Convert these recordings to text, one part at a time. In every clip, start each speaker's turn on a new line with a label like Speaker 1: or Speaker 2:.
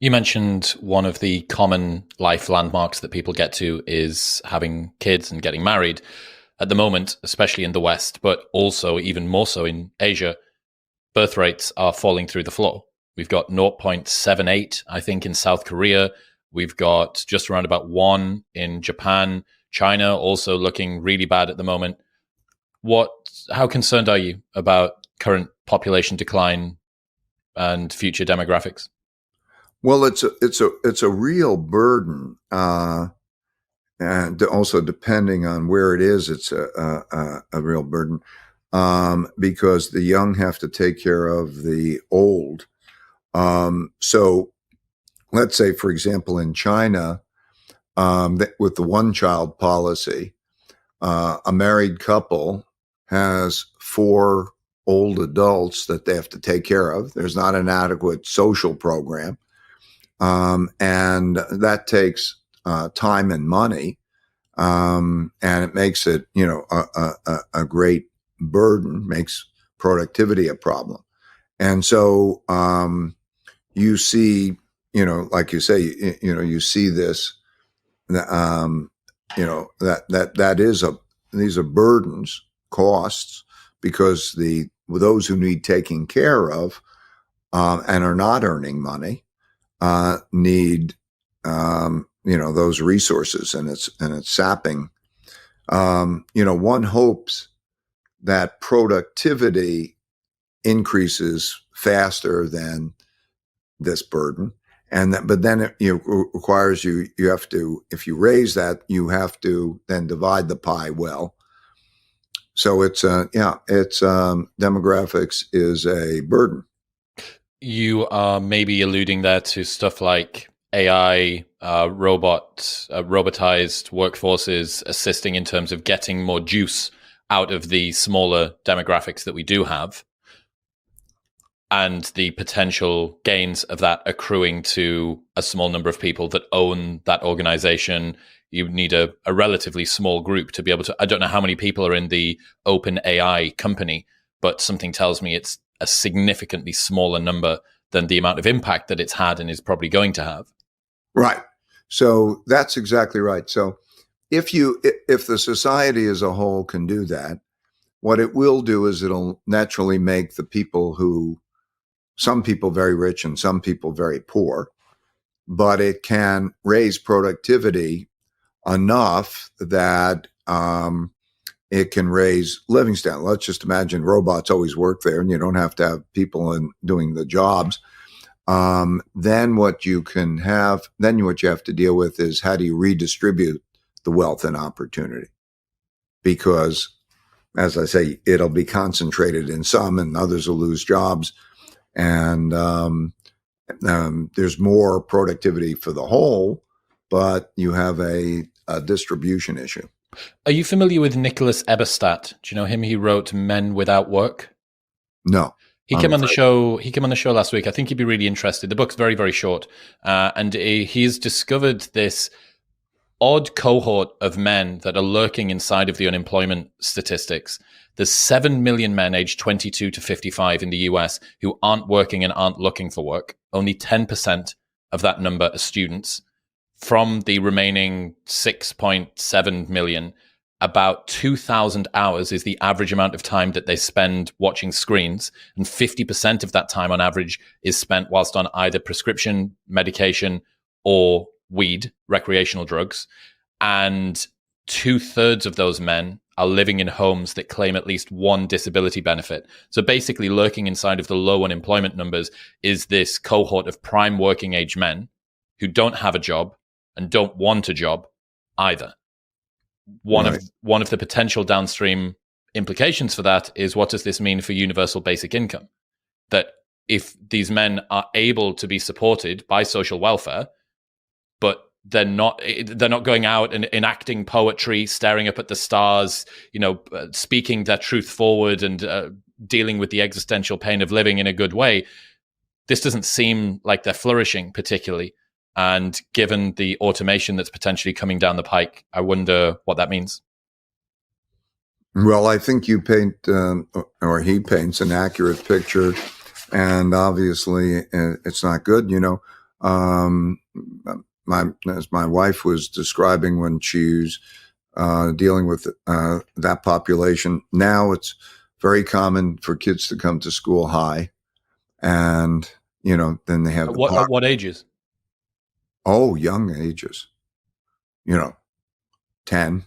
Speaker 1: You mentioned one of the common life landmarks that people get to is having kids and getting married. At the moment, especially in the West, but also even more so in Asia, birth rates are falling through the floor. We've got 0.78, I think, in South Korea. We've got just around about 1 in Japan. China also looking really bad at the moment. How concerned are you about current population decline and future demographics?
Speaker 2: Well, it's a real burden, and also depending on where it is, it's a real burden, because the young have to take care of the old. So let's say, for example, in China, with the one-child policy, a married couple has 4 old adults that they have to take care of. There's not an adequate social program. And that takes time and money, and it makes it, a great burden, makes productivity a problem. And so you see, like you say, you see this, that is these are burdens, costs, because those who need taking care of and are not earning money need those resources, and it's sapping. One hopes that productivity increases faster than this burden, but then it requires you have to, if you raise that, you have to then divide the pie well. So demographics is a burden.
Speaker 1: You are maybe alluding there to stuff like AI, robotized workforces assisting in terms of getting more juice out of the smaller demographics that we do have, and the potential gains of that accruing to a small number of people that own that organization. You need a relatively small group to be able to. I don't know how many people are in the open AI company, but something tells me it's a significantly smaller number than the amount of impact that it's had and is probably going to have.
Speaker 2: Right. So that's exactly right. So if the society as a whole can do that, what it will do is it'll naturally make some people very rich and some people very poor, but it can raise productivity enough that it can raise living standard. Let's just imagine robots always work there and you don't have to have people doing the jobs. Then what you have to deal with is, how do you redistribute the wealth and opportunity? Because, as I say, it'll be concentrated in some and others will lose jobs. And there's more productivity for the whole, but you have a distribution issue.
Speaker 1: Are you familiar with Nicholas Eberstadt? Do you know him? He wrote Men Without Work.
Speaker 2: No.
Speaker 1: He came on the show. He came on the show last week. I think you'd be really interested. The book's very, very short, and he's discovered this odd cohort of men that are lurking inside of the unemployment statistics. There's 7 million men aged 22 to 55 in the US who aren't working and aren't looking for work. Only 10% of that number are students. From the remaining 6.7 million, about 2,000 hours is the average amount of time that they spend watching screens. And 50% of that time on average is spent whilst on either prescription medication or weed, recreational drugs. And 2/3 of those men are living in homes that claim at least one disability benefit. So basically, lurking inside of the low unemployment numbers is this cohort of prime working age men who don't have a job and don't want a job either. One of the potential downstream implications for that is, what does this mean for universal basic income? That if these men are able to be supported by social welfare, but they're not going out and enacting poetry, staring up at the stars, speaking their truth forward and dealing with the existential pain of living in a good way, this doesn't seem like they're flourishing particularly. And given the automation that's potentially coming down the pike, I wonder what that means.
Speaker 2: Well, I think you paint, or he paints, an accurate picture, and obviously it's not good. Um, as my wife was describing when she was dealing with that population, now it's very common for kids to come to school high, and then they have
Speaker 1: At what ages?
Speaker 2: Young ages, 10.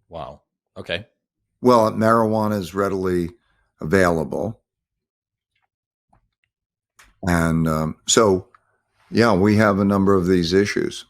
Speaker 1: Wow. Okay.
Speaker 2: Well, marijuana is readily available, and so yeah, we have a number of these issues.